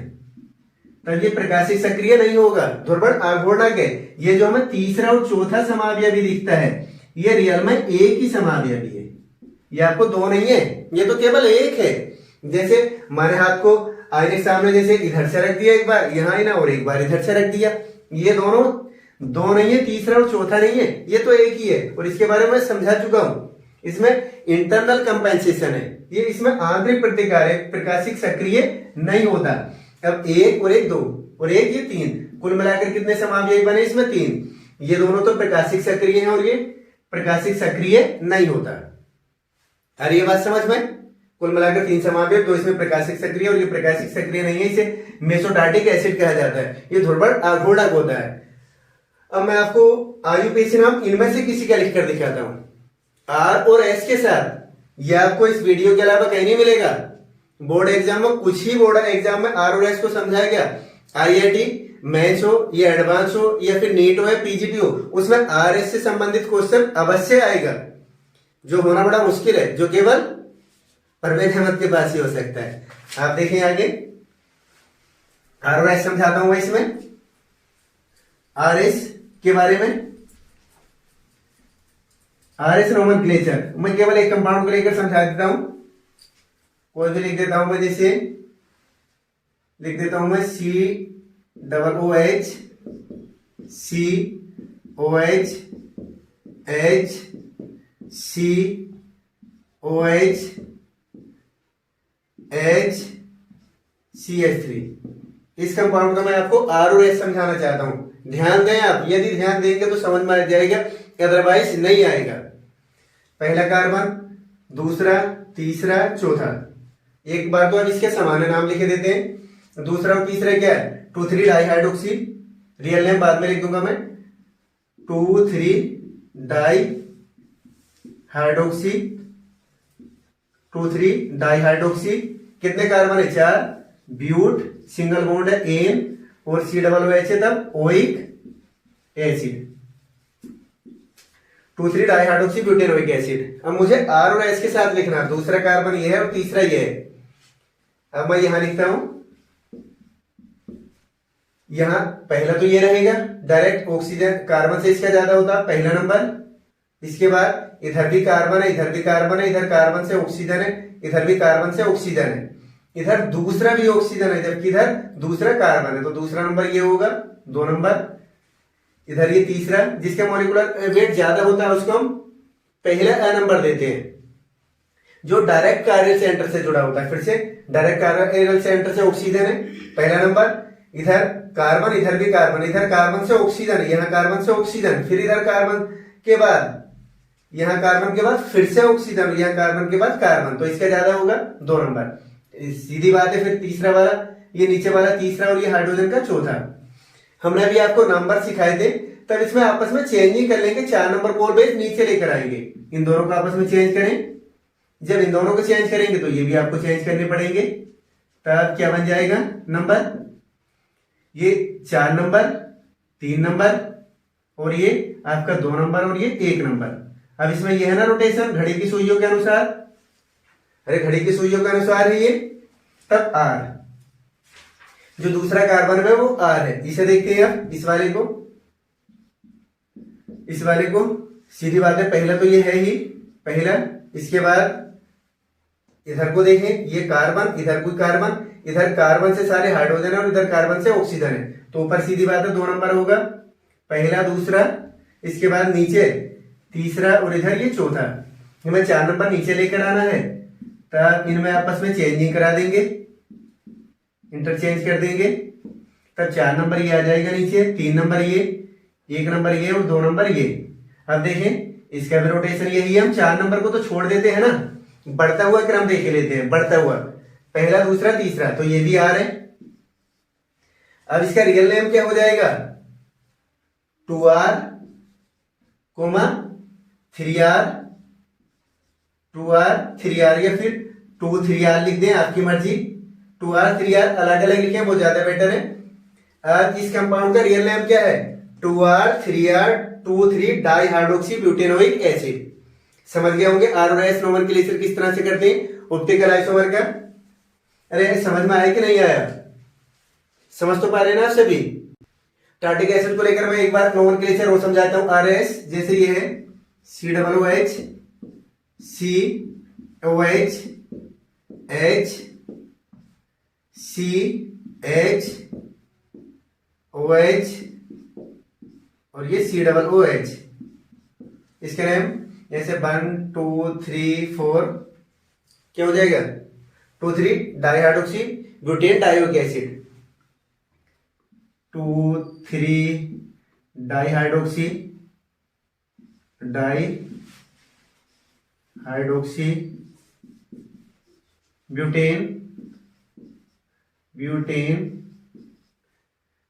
तब ये प्रकाशिक सक्रिय नहीं होगा, ध्रुवण अघूर्णक है। ये जो हमें तीसरा और चौथा समावयवी दिखता है ये रियल में एक ही समावयवी है, ये आपको दो नहीं है, ये तो केवल एक है। जैसे हमारे हाथ को आईने के सामने जैसे इधर से रख दिया एक बार यहाँ ना, और एक बार इधर से रख दिया, ये दोनों दो नहीं है, तीसरा और चौथा नहीं है, ये तो एक ही है। और इसके बारे में समझा चुका हूं, इसमें इंटरनल कंपेंसेशन है, ये इसमें आंतरिक प्रतिकार है, प्रकाशिक सक्रिय नहीं होता। अब एक और एक दो और एक ये तीन, कुल मिलाकर कितने समावयवी बने इसमें तीन। ये दोनों तो प्रकाशिक सक्रिय हैं और ये प्रकाशिक सक्रिय नहीं होता। अरे ये बात समझ में, कुल मिलाकर तीन समावयव, दो इसमें प्रकाशिक सक्रिय और ये प्रकाशिक सक्रिय नहीं है, इसे मेसोटार्टिक एसिड कहा जाता है, ये ध्रुवण अघूर्णक होता है। अब मैं आपको आयुपेशी नाम इनमें से किसी का लिखकर दिखाता हूं, आर और एस के साथ। ये आपको इस वीडियो के अलावा कहीं नहीं मिलेगा। बोर्ड एग्जाम में, कुछ ही बोर्ड एग्जाम में आर और एस को समझाया गया, आईआईटी मेंस हो या एडवांस हो या फिर नीट हो या पीजीटी हो, उसमें आर एस से संबंधित क्वेश्चन अवश्य आएगा, जो होना बड़ा मुश्किल है, जो केवल परवेज अहमद के पास ही हो सकता है। आप देखें आगे, आर और एस समझाता हूं इसमें। आर एस के बारे में, आर एस नोमेनक्लेचर, मैं केवल एक कंपाउंड को लेकर समझा देता हूं, कोई भी लिख देता हूं मैं, जैसे लिख देता हूं मैं C double O H C O H H C O H H C H 3। इस कंपाउंड का मैं आपको आर और एस समझाना चाहता हूं, ध्यान दें आप, यदि ध्यान देंगे तो समझ में आ जाएगा, अदरवाइज नहीं आएगा। पहला कार्बन, दूसरा, तीसरा, चौथा, एक बार तो अब इसके समान नाम लिखे देते हैं। दूसरा और तीसरा क्या है, 2,3 डाइहाइड्रोक्सी, रियल नेम बाद में लिख दूंगा मैं, 2,3 डाइहाइड्रोक्सी, 2,3 डाइहाइड्रोक्सी। कितने कार्बन है, 4, ब्यूट, सिंगल बॉन्ड है एन और सी डबल ओ एच है, तब oic acid, 2,3 dihydroxy butanoic acid. अब मुझे आर और एस के साथ लिखना, दूसरा कार्बन ये है और तीसरा ये है। अब मैं यहां लिखता हूं, यहां पहला तो ये रहेगा, डायरेक्ट ऑक्सीजन कार्बन से इसका ज्यादा होता, पहला नंबर, इसके बाद इधर भी कार्बन है, इधर भी कार्बन है, इधर कार्बन से ऑक्सीजन है, इधर भी कार्बन से ऑक्सीजन है, इधर दूसरा भी ऑक्सीजन है, जबकि इधर दूसरा कार्बन है, तो दूसरा नंबर ये होगा 2 नंबर। इधर ये तीसरा, जिसका मॉलिक्यूलर वेट ज्यादा होता है उसको हम पहले अ नंबर देते हैं। जो डायरेक्ट कार्यल सेंटर से जुड़ा होता है, फिर से डायरेक्ट कार्यल सेंटर से ऑक्सीजन है पहला नंबर, इधर कार्बन, इधर भी कार्बन, इधर कार्बन से ऑक्सीजन, यहाँ कार्बन से ऑक्सीजन, फिर इधर कार्बन के बाद, यहाँ कार्बन के बाद फिर से ऑक्सीजन, यहाँ कार्बन के बाद कार्बन, तो इसका ज्यादा होगा 2 नंबर। सीधी बात है। फिर तीसरा वाला, ये नीचे वाला तीसरा और ये हाइड्रोजन का चौथा। हमने अभी आपको नंबर सिखाए थे, तब इसमें आपस में चेंज ही कर लेंगे, 4 नंबर कोर बेस नीचे लेकर आएंगे, इन दोनों को आपस में चेंज करें। जब इन दोनों को चेंज करेंगे तो ये भी आपको चेंज करने पड़ेंगे, तब क्या बन जाएगा नंबर, ये 4 नंबर, 3 नंबर और ये आपका 2 नंबर और ये 1 नंबर। अब इसमें ये है ना रोटेशन घड़ी की सुइयों के अनुसार, अरे घड़ी की सुइयों के अनुसार है ये, तब आर, जो दूसरा कार्बन है वो आर है। इसे देखते हैं अब, इस वाले को सीधी बात है, पहला तो ये है ही पहला, इसके बाद इधर को देखें, ये कार्बन, इधर कोई कार्बन, इधर कार्बन से सारे हाइड्रोजन है और इधर कार्बन से ऑक्सीजन है, तो ऊपर सीधी बात है 2 नंबर होगा, पहला दूसरा, इसके बाद नीचे तीसरा और इधर ये चौथा। हमें 4 नंबर नीचे लेकर आना है, तब इनमें आपस में चेंजिंग करा देंगे, इंटरचेंज कर देंगे, तब 4 नंबर ये आ जाएगा नीचे, 3 नंबर ये, 1 नंबर ये और 2 नंबर ये। अब देखें इसका भी रोटेशन यही है, हम 4 नंबर को तो छोड़ देते हैं ना, बढ़ता हुआ क्रम देख लेते हैं, बढ़ता हुआ पहला दूसरा तीसरा, तो ये भी आर है। अब इसका रियल नेम क्या हो जाएगा, 2R, 3R, 2R, 3R या फिर 2, 3R लिख दें, आपकी मर्जी, 2R, 3R अलग अलग लिखें वो ज्यादा बेटर है। अब इस कंपाउंड का रियल नेम क्या है, 2R, 3R, 2, 3 di hydroxy butanoic acid. समझ गए होंगे आर और एस नोमेनक्लेचर किस तरह से करते हैं ऑप्टिकल आइसोमर का। अरे समझ में आया कि नहीं आया, समझ तो पा रहे ना आप सभी। टार्टिक एसिड को लेकर मैं एक बार नोमेनक्लेचर और समझाता हूं। आर एस जैसे ये है COOH, COH, H, CH, OH और ये COOH। इसके नेम जैसे 1, 2, 3, 4 क्या हो जाएगा, 2, 3 dihydroxy butane dioic acid, 2, 3 dihydroxy butane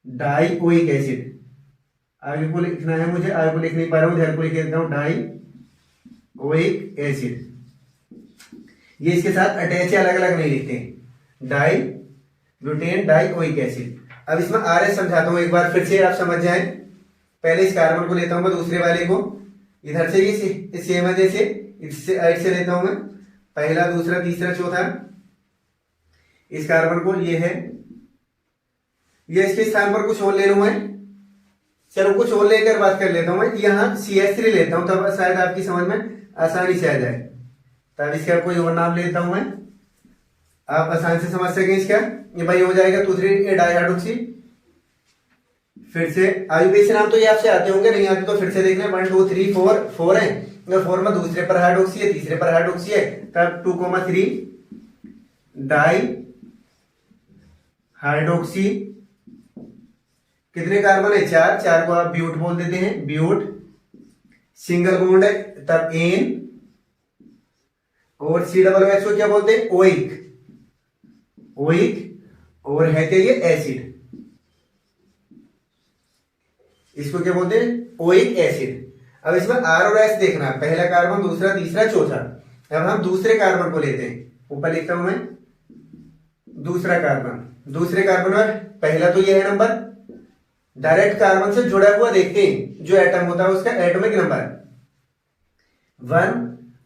dioic acid. आगे को लिखना है मुझे, आगे को लिख नहीं पा रहा हूं, इधर को लिख देता हूं, डाइओइक एसिड। ये इसके साथ अटैच है, अलग अलग नहीं लिखते, ब्यूटेन डाइओइक एसिड। अब इसमें आर एस समझाता हूं एक बार फिर से, आप समझ जाएं। पहले इस कार्बन को लेता हूं मैं, दूसरे वाले को इधर से, ये सेम है जैसे, इससे ऐड से लेता हूं मैं, पहला दूसरा तीसरा चौथा। इस कार्बन को ये है, ये इसके स्थान पर कुछ और ले लूं मैं, चलो कुछ और लेकर बात कर लेता हूं मैं। यहाँ CH3 लेता हूं, तब शायद आपकी समझ में आसानी से आ जाए। तब इसका कोई और नाम लेता हूं मैं, आप आसानी से समझ सकें इसका। ये भाई हो जाएगा 2, 3 डाइहाइड्रोक्सी। फिर से आयुर्वेद नाम तो ये आपसे आते होंगे, नहीं आते तो फिर से देख लें। 1, 2, 3, 4 है, 4 में दूसरे पर हाइड्रोक्सी है, तीसरे पर हाइड्रोक्सी है, तब 2, 3 डाई हाइड्रोक्सी। कितने कार्बन है, 4 को आप ब्यूट बोल देते हैं, ब्यूट। सिंगल बॉन्ड है तब एन, और COOH को क्या बोलते हैं, ओइक, और है क्या ये एसिड, इसको क्या बोलते हैं, ओइक एसिड। अब इसमें आर और एस देखना, पहला कार्बन दूसरा तीसरा चौथा। अब हम दूसरे कार्बन को लेते हैं, ऊपर लिखता हूं मैं दूसरा कार्बन। दूसरे कार्बन में पहला तो ये है नंबर, डायरेक्ट कार्बन से जुड़ा हुआ देखते हैं, जो एटम होता है उसका एटॉमिक नंबर 1।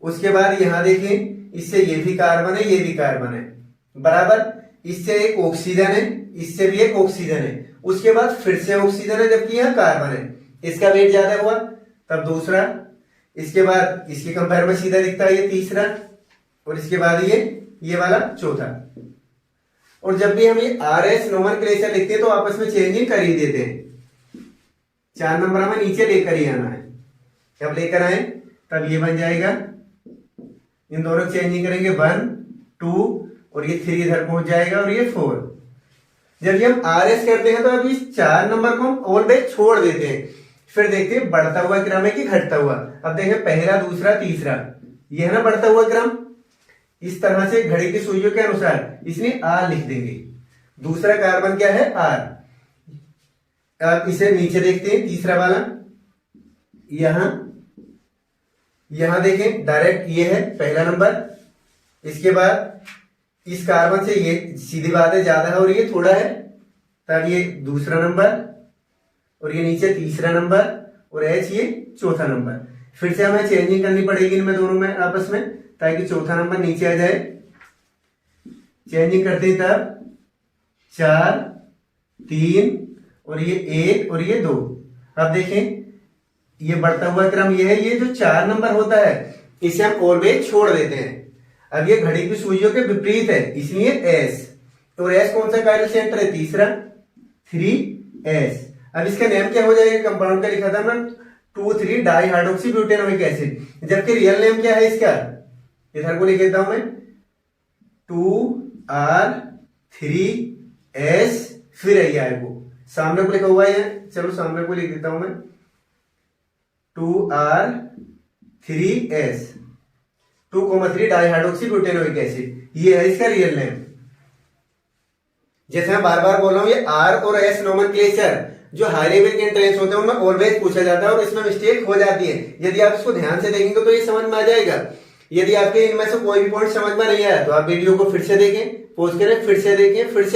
उसके बाद यहां देखें, इससे ये भी कार्बन है, ये भी कार्बन है बराबर, इससे एक ऑक्सीजन है, इससे भी एक ऑक्सीजन है, उसके बाद फिर से ऑक्सीजन है, जबकि यहां कार्बन है, इसका वेट ज्यादा हुआ, तब दूसरा। इसके बाद इसके कंपेयर में सीधा दिखता है ये तीसरा, और इसके बाद ये वाला चौथा। और जब भी हम ये आर एस नोमेनक्लेचर लिखते हैं तो आपस में चेंजिंग कर ही देते हैं। 4 नंबर हमें नीचे लेकर ही आना है। जब लेकर आए तब ये बन जाएगा, इन दोनों की चेंजिंग करेंगे 1 2 और ये 3 इधर पहुंच जाएगा और ये 4। जब ये हम आर एस करते हैं तो अब इस 4 नंबर को हम ऑलवेज छोड़ देते हैं, फिर देखते हैं बढ़ता हुआ क्रम है कि घटता हुआ। अब देखें पहला दूसरा तीसरा, ये है ना बढ़ता हुआ क्रम। इस तरह से घड़ी की सुइयों के अनुसार इसमें आर लिख देंगे। दूसरा कार्बन क्या है आर। अब इसे नीचे देखते हैं तीसरा वाला, यहां देखें डायरेक्ट ये है पहला नंबर। इसके बाद इस कार्बन से ये सीधी बात है ज्यादा है और ये थोड़ा है, तब ये दूसरा नंबर और ये नीचे तीसरा नंबर और एच ये चौथा नंबर। फिर से हमें चेंजिंग करनी पड़ेगी इनमें दोनों में आपस में, ताकि चौथा नंबर नीचे आ जाए। चेंजिंग करते हैं तब 4 3 और ये 1 और ये 2। अब देखें ये बढ़ता हुआ क्रम ये है, ये जो 4 नंबर होता है इसे हम ऑलवेज छोड़ देते हैं। अब ये घड़ी की सुइयों के विपरीत है, इसलिए एस। और एस कौन सा कायरल सेंटर है तीसरा, 3s। अब इसका नेम क्या हो जाएगा, कंपाउंड का लिखा था मैं 2,3 डाई हाइड्रोक्सी ब्यूटेनोइक एसिड, जबकि रियल नेम क्या है इसका, इधर को लिख देता हूं मैं 2r3s, फिर है वो सामने को लिखा हुआ है, चलो सामने को लिख देता हूं मैं 2r3s 2,3 di hydroxy butanoic acid, ये है इसका रियल नेम। जैसे मैं बार बार बोल रहा हूं ये आर और एस नोमेनक्लेचर जो हाई लेवल के एंट्रेंस होते हैं उनमें ऑलवेज पूछा जाता है और इसमें मिस्टेक हो जाती है। यदि आप इसको ध्यान से देखेंगे तो ये समझ में आ जाएगा। यदि आपके इनमें से कोई भी पॉइंट समझ में नहीं आया तो आप वीडियो को फिर से देखें, पॉज करें, फिर से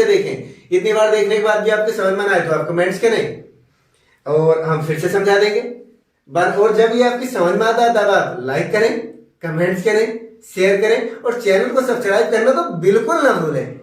देखें। इतनी बार देखने के बाद भी आपके समझ में ना आए तो आप कमेंट्स करें और हम फिर से समझा देंगे। और जब ये आपकी समझ में आता है तब आप लाइक करें, कमेंट्स करें, शेयर करें और चैनल को सब्सक्राइब करना तो बिल्कुल ना भूलें।